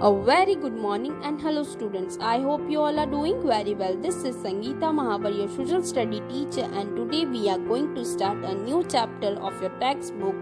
A very good morning and hello students. I hope you all are doing very well. This is Sangeeta Mahavar, your social study teacher, and today we are going to start a new chapter of your textbook,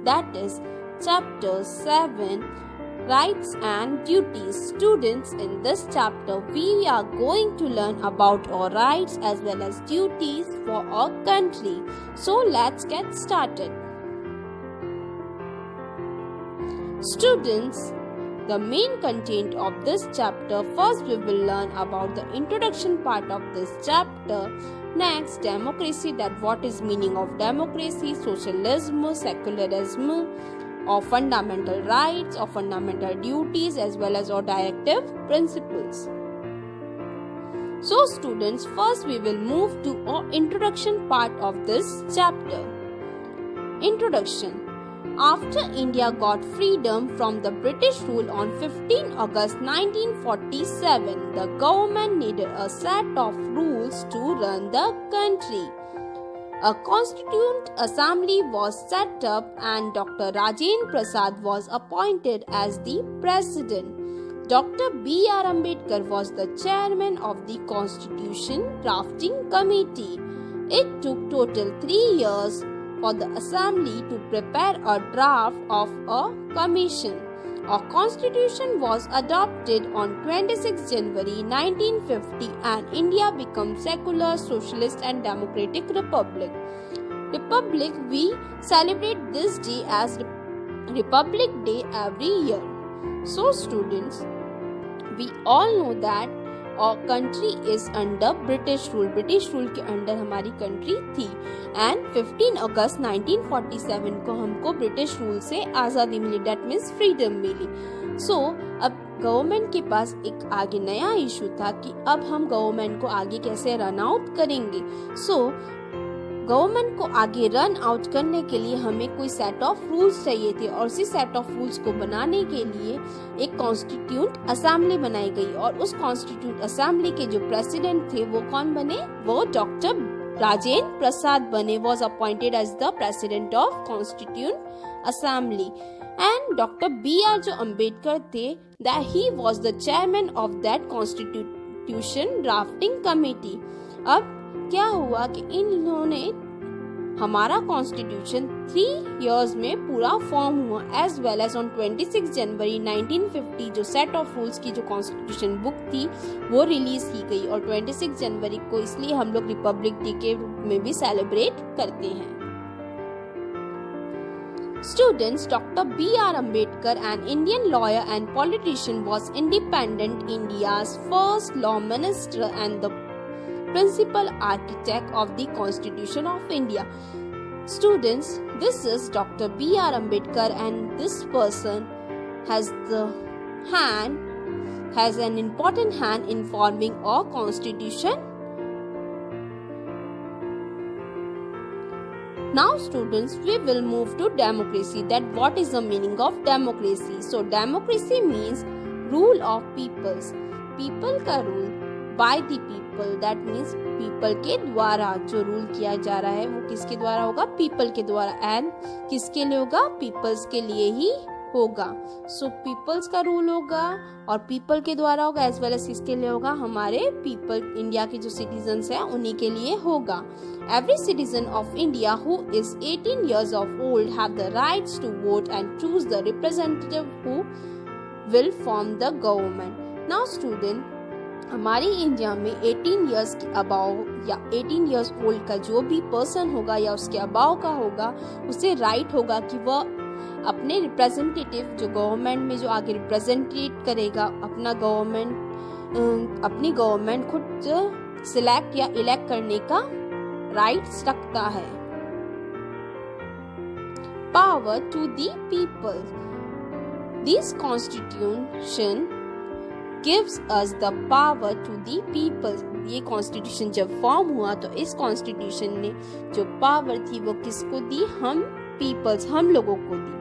that is chapter 7, Rights and Duties. Students, in this chapter we are going to learn about our rights as well as duties for our country. So let's get started. Students, the main content of this chapter, first we will learn about the introduction part of this chapter. Next, democracy, that what is meaning of democracy, socialism, secularism, or fundamental rights or fundamental duties as well as our directive principles. So students, first we will move to our introduction part of this chapter. Introduction. After India got freedom from the British rule on 15 August 1947, the government needed a set of rules to run the country. A Constituent Assembly was set up and Dr. Rajendra Prasad was appointed as the president. Dr. B.R. Ambedkar was the chairman of the Constitution Drafting Committee. It took total 3 years for the assembly to prepare a draft of a commission. A constitution was adopted on 26 January 1950 and India became secular, socialist and democratic republic. We celebrate this day as Republic Day every year. So students, we all know that our country is under British rule. British rule के under हमारी country थी and 15 अगस्त 1947 को हमको British rule से आज़ादी मिली, that means freedom मिली. सो अब government के पास एक आगे नया इशू था कि अब हम गवर्नमेंट को आगे कैसे रन आउट करेंगे. सो गवर्नमेंट को आगे रन आउट करने के लिए हमें कोई सेट ऑफ रूल्स चाहिए थे और उसी सेट ऑफ रूल्स को बनाने के लिए एक कॉन्स्टिट्यूंट असेंबली बनाई गई और उस कॉन्स्टिट्यूंट असेंबली के जो प्रेसिडेंट थे वो कौन बने, वो डॉक्टर राजेंद्र प्रसाद बने. Was appointed as the president of constituent assembly and doctor B.R. जो अम्बेडकर थे, that he was the chairman of that constitution drafting committee. अब क्या हुआ कि इन्होंने हमारा कॉन्स्टिट्यूशन 3 इयर्स में पूरा फॉर्म हुआ एज वेल एज ऑन 26 जनवरी 1950 जो सेट ऑफ रूल्स की जो कॉन्स्टिट्यूशन बुक थी वो रिलीज की गई और 26 जनवरी को इसलिए हम लोग रिपब्लिक डे के रूप में भी सेलिब्रेट करते हैं. Students, Dr. B.R. Ambedkar, an Indian lawyer and politician, was independent India's first law minister and the principal architect of the Constitution of India. Students, this is Dr. B.R. Ambedkar and this person has an important hand in forming our constitution. Now students, we will move to democracy, that what is the meaning of democracy. So democracy means rule of peoples. People का rule by the people, that means people के द्वारा जो rule किया जा रहा है वो किसके द्वारा होगा, people के द्वारा. एंड किसके लिए होगा, peoples के लिए ही होगा. सो peoples का रूल होगा और people के द्वारा होगा एज वेल एज किसके लिए होगा, हमारे people इंडिया के जो सिटीजन्स हैं उन्हीं के लिए होगा. Every citizen of India who is 18 years of old have the rights to vote and choose the representative who will form the government. Now student, हमारी इंडिया में 18 इयर्स के अबाव या 18 इयर्स ओल्ड का जो भी पर्सन होगा या उसके अबाव का होगा उसे राइट होगा कि वह अपने रिप्रेजेंटेटिव जो गवर्नमेंट में जो आगे रिप्रेजेंटेट करेगा अपनी गवर्नमेंट खुद सिलेक्ट या इलेक्ट करने का राइट्स रखता है. Power to the people. This constitution gives us the power to the people. ये कॉन्स्टिट्यूशन जब फॉर्म हुआ तो इस कॉन्स्टिट्यूशन ने जो पावर थी वो किसको दी, हम पीपल्स, हम लोगों को दी.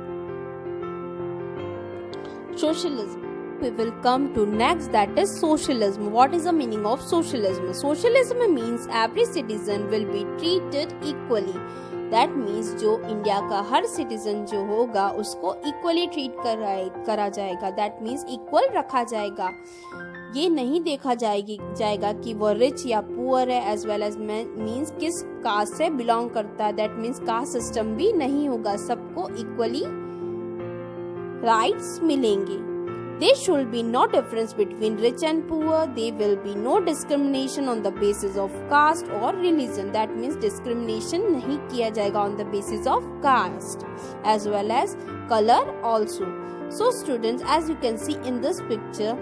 Socialism. We will come to next, that is socialism. What is the meaning of socialism? Socialism means every citizen will be treated equally. That means जो इंडिया का हर सिटीजन जो होगा उसको इक्वली ट्रीट करा जाएगा, दैट मीन्स इक्वल रखा जाएगा। ये नहीं देखा जाएगा कि वो रिच या पुअर है, एज वेल एज मीन्स किस कास्ट से बिलोंग करता है, दैट मीन्स कास्ट सिस्टम भी नहीं होगा, सबको इक्वली राइट्स मिलेंगे। There should be no difference between rich and poor. There will be no discrimination on the basis of caste or religion. That means discrimination नहीं किया जाएगा on the basis of caste as well as color also. So students, as you can see in this picture,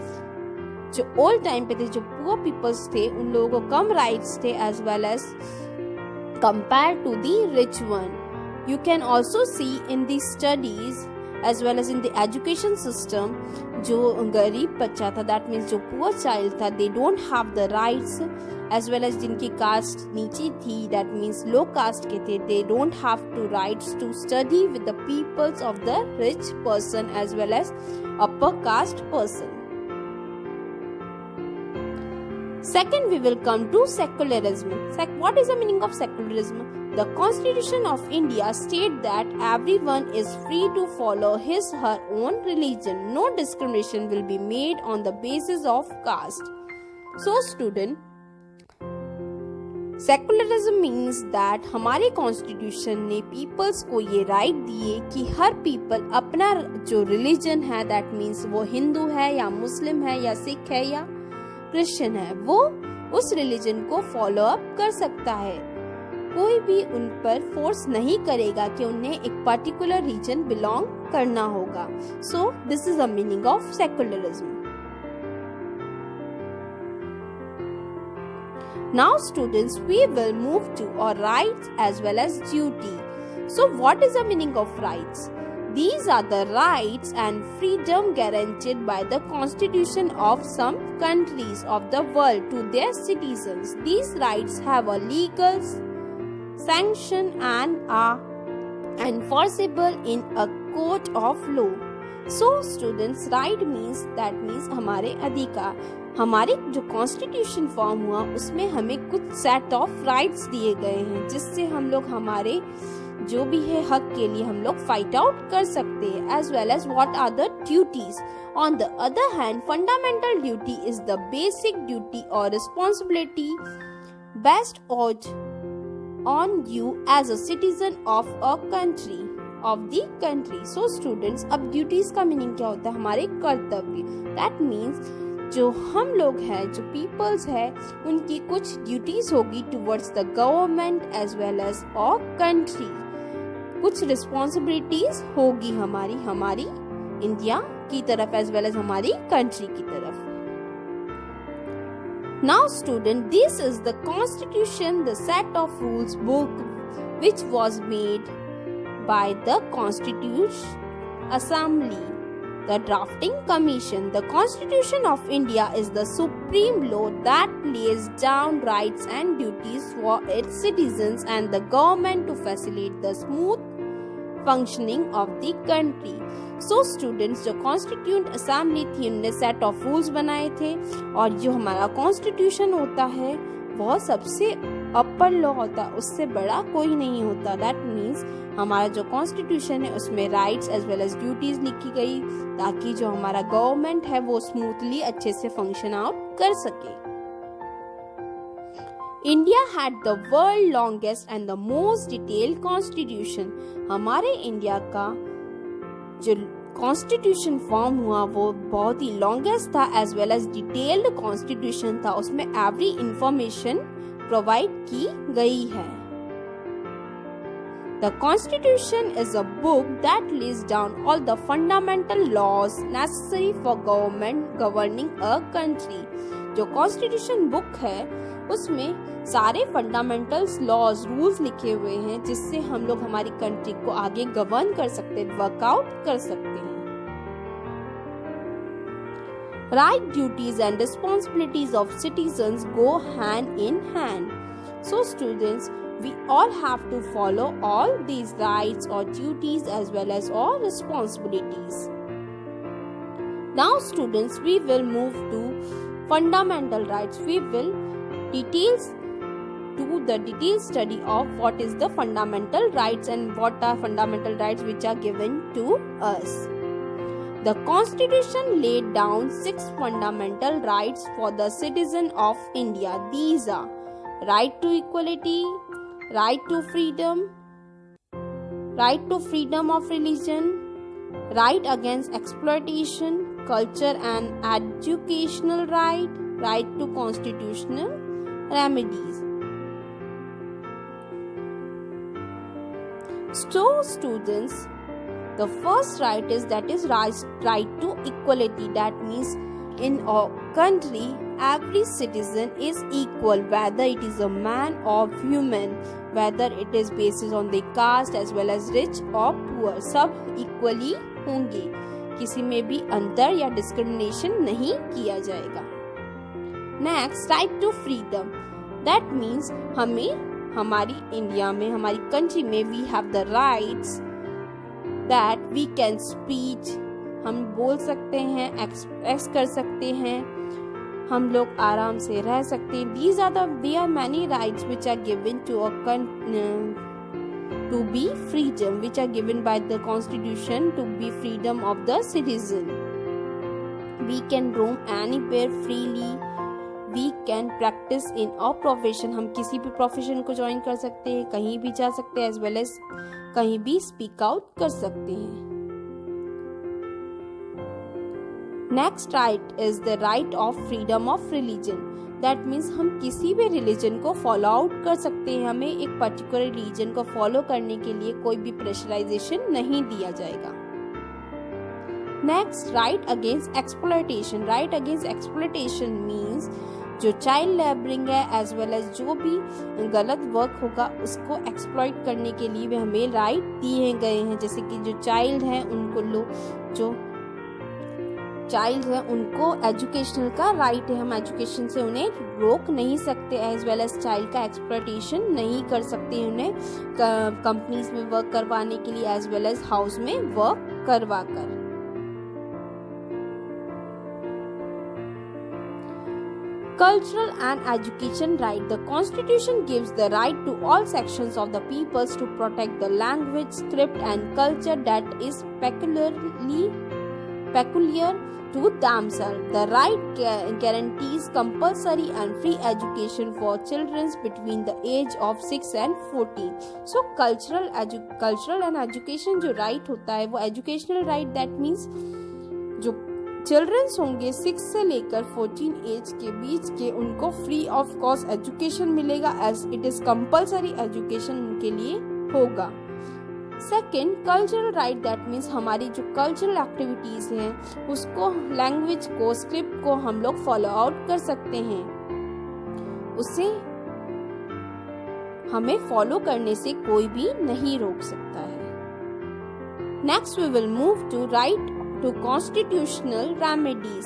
जो old time पे थे, जो poor peoples थे, उन लोगों को कम rights थे as well as compared to the rich one. You can also see in the studies as well as in the education system, जो गरीब बच्चा था, that means जो poor child था, they don't have the rights, as well as जिनकी caste नीची थी, that means low caste के थे, they don't have to rights to study with the peoples of the rich person as well as upper caste person. Second, we will come to secularism. What is the meaning of secularism? The Constitution of India states that everyone is free to follow her own religion. No discrimination will be made on the basis of caste. So student, secularism means that हमारे constitution ने peoples को ये right दिए कि her people अपना जो religion है, that means वो हिंदू है या मुस्लिम है या सिख है या क्रिश्चियन है, वो उस रिलीजन को फॉलो अप कर सकता है। कोई भी उन पर फोर्स नहीं करेगा कि उन्हें एक पर्टिकुलर रीजन बिलोंग करना होगा। So this is the meaning of secularism. Now students, we will move to our rights as well as duty. So what is the meaning of rights? These are the rights and freedom guaranteed by the constitution of some countries of the world to their citizens. These rights have a legal sanction and are enforceable in a court of law. So students, right means हमारे अधिकार, हमारे जो constitution form हुआ उसमें हमें कुछ set of rights दिए गए हैं, जिससे हम लोग हमारे जो भी है हक के लिए हम लोग फाइट आउट कर सकते हैं, as well as what are the duties. On the other hand, fundamental duty is the basic duty और responsibility vested on you as a citizen of a country of the country. So students, अब duties का meaning क्या होता है? हमारे कर्तव्य। That means जो हम लोग हैं, जो peoples है, उनकी कुछ duties होगी towards the government as well as our country. कुछ responsibilities होगी हमारी इंडिया की तरफ as well as हमारी country की तरफ। Now student, this is the constitution, the set of rules book which was made by the Constitution Assembly, the drafting commission. The Constitution of India is the supreme law that lays down rights and duties for its citizens and the government to facilitate the smooth functioning of the country. So students, जो Constituent Assembly थी उन्होंने set of rules बनाए थे, और जो हमारा Constitution होता है वह सबसे अपर लॉ होता है, उससे बड़ा कोई नहीं होता। दैट मीन्स हमारा जो कॉन्स्टिट्यूशन है उसमें rights as well as duties लिखी गई, ताकि जो हमारा गवर्नमेंट है वो स्मूथली अच्छे से फंक्शन आउट कर सके। India had the world longest and the most detailed constitution. हमारे इंडिया का जो कॉन्स्टिट्यूशन फॉर्म हुआ वो बहुत ही लॉन्गेस्ट था as well as detailed constitution था, उसमें एवरी इंफॉर्मेशन प्रोवाइड की गई है। The Constitution is a book that lays down all the fundamental laws necessary for governing a country. जो Constitution book है उसमें सारे फंडामेंटल्स लॉज रूल्स लिखे हुए हैं, जिससे हम लोग हमारी कंट्री को आगे गवर्न कर सकते हैं, वर्कआउट कर सकते हैं। Right duties and responsibilities of citizens go hand in hand. So students, we all have to follow all these rights or duties as well as all responsibilities. Now students, we will move to fundamental rights. We will details to the detailed study of what is the fundamental rights and what are fundamental rights which are given to us. The Constitution laid down 6 fundamental rights for the citizen of India. These are right to equality, right to freedom of religion, right against exploitation, culture and educational right, right to constitutional remedies. So students, the first right is right to equality. That means in our country, every citizen is equal, whether it is a man or woman, whether it is based on the caste as well as rich or poor, सब equally होंगे, किसी में भी अंतर या discrimination नहीं किया जाएगा. Next, right to freedom. That means हमें हमारी इंडिया में, हमारी कंट्री में we have the rights that we can speech. हम बोल सकते हैं, एक्सप्रेस कर सकते हैं, हम लोग आराम से रह सकते हैं. There are many rights which are given to be freedom, which are given by the Constitution to be freedom of the citizen. We can roam anywhere freely. We can practice in our profession. हम किसी भी profession को join कर सकते हैं, कहीं भी जा सकते हैं, as well as कहीं भी स्पीक आउट कर सकते हैं. Next right is the right of freedom of religion. That means हम किसी भी रिलीजन को फॉलो आउट कर सकते हैं. हमें एक पर्टिकुलर रिलीजन को फॉलो करने के लिए कोई भी प्रेशराइजेशन नहीं दिया जाएगा. Next, right against exploitation. Right against exploitation means जो चाइल्ड लेबरिंग है एज वेल एज जो भी गलत वर्क होगा उसको एक्सप्लॉइट करने के लिए भी हमें राइट दिए गए हैं. जैसे कि जो चाइल्ड है उनको एजुकेशनल का राइट है. हम एजुकेशन से उन्हें रोक नहीं सकते, एज वेल एज चाइल्ड का एक्सप्लॉयटेशन नहीं कर सकते उन्हें कंपनीज में वर्क करवाने के लिए एज वेल एज हाउस में वर्क करवा कर. Cultural and education right. The Constitution gives the right to all sections of the peoples to protect the language, script and culture that is peculiar to themselves. The right guarantees compulsory and free education for children between the age of 6 and 14. So cultural and education जो right होता है वो educational right, that means जो children's होंगे 6 से लेकर 14 as के बीच के, उनको फ्री ऑफ कॉस्ट एजुकेशन मिलेगा as it is compulsory education उनके लिए होगा. Second, cultural right. That means हमारी जो कल्चरल एक्टिविटीज हैं उसको, लैंग्वेज को, स्क्रिप्ट को हम लोग फॉलो आउट कर सकते हैं. उसे हमें फॉलो करने से कोई भी नहीं रोक सकता है. Next we will move to right to constitutional remedies.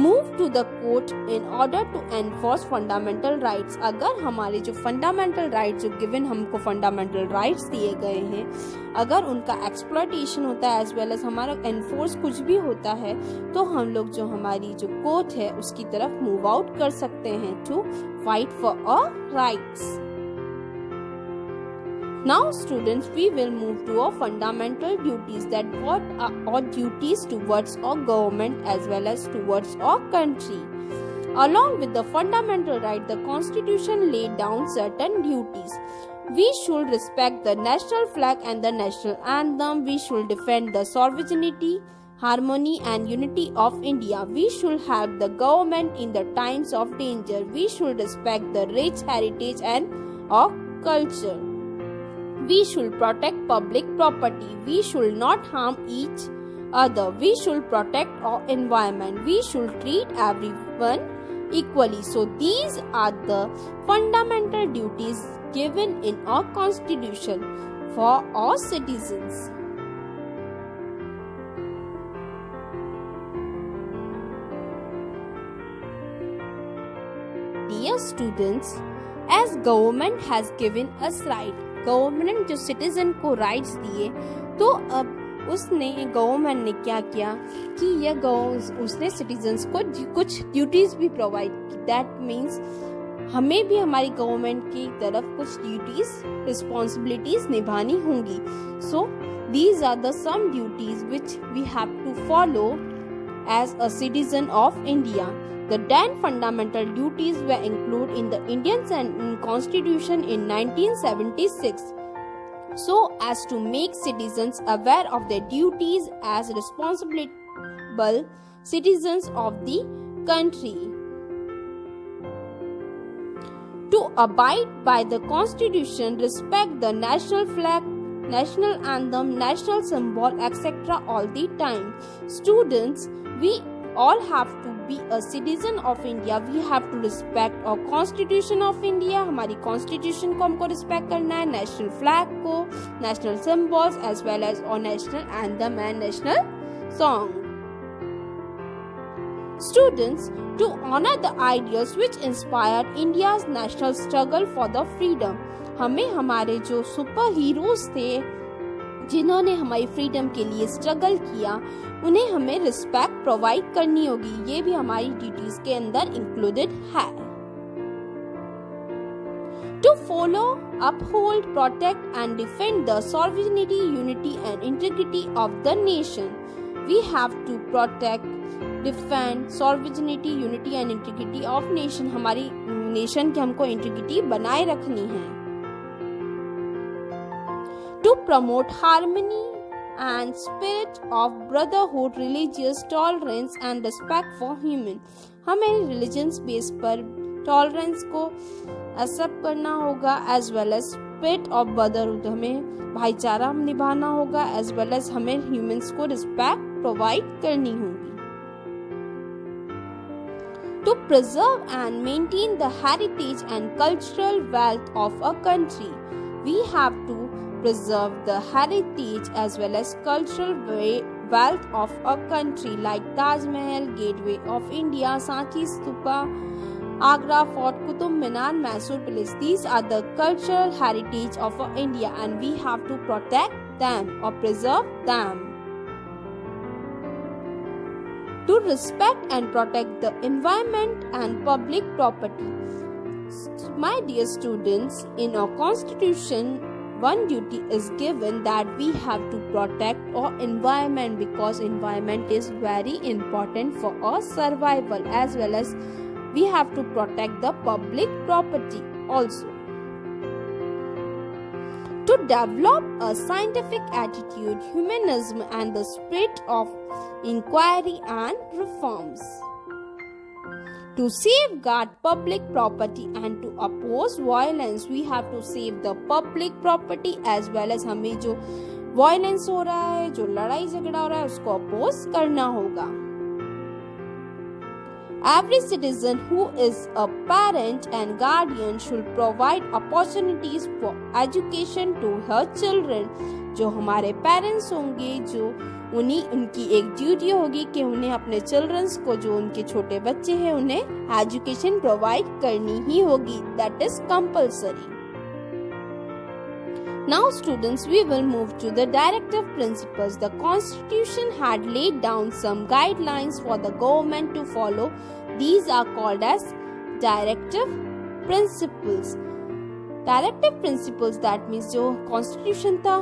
Move to the court in order to enforce fundamental rights. अगर हमारे जो fundamental rights जो given हमको fundamental rights दिए गए हैं, अगर उनका exploitation होता है as well as हमारा enforce कुछ भी होता है, तो हम लोग जो हमारी जो court है उसकी तरफ move out कर सकते हैं to fight for our rights. Now students, we will move to our fundamental duties, that what are our duties towards our government as well as towards our country. Along with the fundamental right, the Constitution laid down certain duties. We should respect the national flag and the national anthem. We should defend the sovereignty, harmony and unity of India. We should help the government in the times of danger. We should respect the rich heritage and our culture. We should protect public property. We should not harm each other. We should protect our environment. We should treat everyone equally. So these are the fundamental duties given in our Constitution for our citizens. Dear students, as government has given us right, government जो citizen को rights दिए, तो अब government ने क्या किया कि उसने सिटीजन्स को कुछ ड्यूटीज भी प्रोवाइड की. दैट मीन्स हमें भी हमारी गवर्नमेंट की तरफ कुछ ड्यूटीज रिस्पॉन्सिबिलिटीज निभानी होंगी. सो these are the some duties which we have to follow as a citizen of India. The 10 fundamental duties were included in the Indian Constitution in 1976 so as to make citizens aware of their duties as responsible citizens of the country. To abide by the Constitution, respect the national flag, national anthem, national symbol, etc. all the time. Students, we all have to be a citizen of India. We have to respect our Constitution of India. हमारी Constitution को हमको respect करना है, national flag को, national symbols as well as our national anthem and national song. Students, to honor the ideals which inspired India's national struggle for the freedom. हमें हमारे जो super heroes थे जिन्होंने हमारी फ्रीडम के लिए स्ट्रगल किया, उन्हें हमें रिस्पेक्ट प्रोवाइड करनी होगी. ये भी हमारी ड्यूटीज के अंदर इंक्लूडेड है. To follow, uphold, protect and defend the sovereignty, unity and integrity of the nation. We have to protect, defend, sovereignty, unity and integrity of nation. हमारी नेशन की हमको इंटीग्रिटी बनाए रखनी है. To promote harmony and spirit of brotherhood, religious tolerance and respect for human. हमें religions base पर tolerance को accept करना होगा as well as spirit of brotherhood. हमें भाईचारा निभाना होगा as well as हमें humans को respect provide करनी होगी. To preserve and maintain the heritage and cultural wealth of a country, we have to preserve the heritage as well as cultural wealth of a country like Taj Mahal, Gateway of India, Sanchi Stupa, Agra Fort, Qutub Minar, Mysore Palace. These are the cultural heritage of India and we have to protect them or preserve them. To respect and protect the environment and public property. My dear students, in our constitution, one duty is given that we have to protect our environment because environment is very important for our survival as well as we have to protect the public property also. To develop a scientific attitude, humanism and the spirit of inquiry and reforms. To safeguard public property and to oppose violence, we have to save the public property as well as हमें जो violence हो रहा है, जो लड़ाई झगड़ा हो रहा है, उसको oppose करना होगा. Every citizen who is a parent and guardian should provide opportunities for education to her children. जो हमारे पेरेंट्स होंगे, जो उनकी एक ड्यूटी होगी कि उन्हें अपने चिल्ड्रंस को, जो उनके छोटे बच्चे हैं, उन्हें एजुकेशन प्रोवाइड करनी ही होगी. That is compulsory. Now students, we will move to the directive principles. The constitution had laid down some guidelines for the government to follow. These are called as directive principles. Directive principles, that means जो constitution था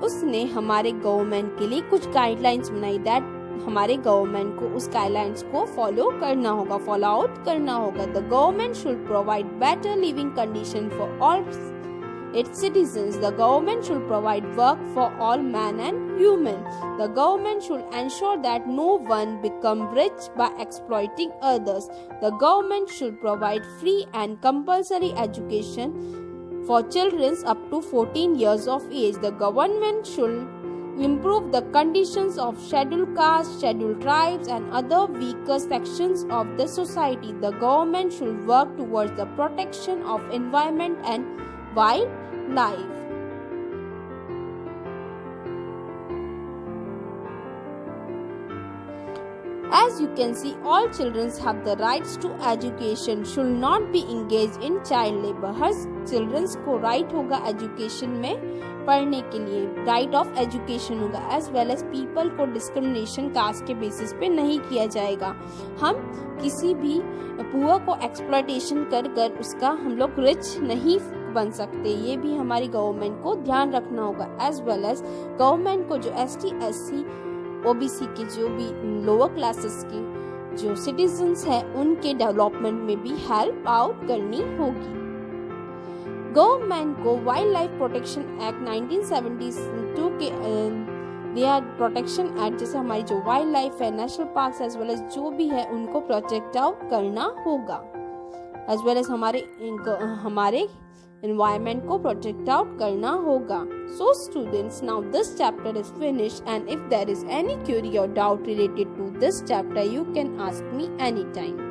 उसने हमारे government के लिए कुछ guidelines बनाई. That हमारे government को उस गाइडलाइंस को फॉलो करना होगा, फॉलो आउट करना होगा. The government should provide better living condition for all its citizens. The government should provide work for all man and human. The government should ensure that no one become rich by exploiting others. The government should provide free and compulsory education for children up to 14 years of age. The government should improve the conditions of scheduled castes, scheduled tribes and other weaker sections of the society. The government should work towards the protection of environment and wildlife. As you can see, all children have the rights to education, should not be engaged in child labor. Her children को right होगा education में पढ़ने के लिए, right of education होगा, as well as people को discrimination caste के basis पे नहीं किया जाएगा. हम किसी भी पुअर को exploitation कर उसका हम लोग rich नहीं बन सकते. ये भी हमारी गवर्नमेंट को ध्यान रखना होगा. as well as गवर्नमेंट को जो ST SC OBC के जो भी लोअर क्लासेस के जो सिटीजन्स हैं उनके डेवलपमेंट में भी हेल्प आउट करनी होगी. गवर्नमेंट को वाइल्ड लाइफ प्रोटेक्शन एक्ट 1972 के देयर प्रोटेक्शन एक्ट, जैसे हमारी जो वाइल्ड लाइफ है, national parks as well as जो भी है उनको प्रोटेक्ट आउट करना होगा. एज वेल एज हमारे environment को protect out करना होगा. So students, now this chapter is finished, and if there is any query or doubt related to this chapter, you can ask me anytime.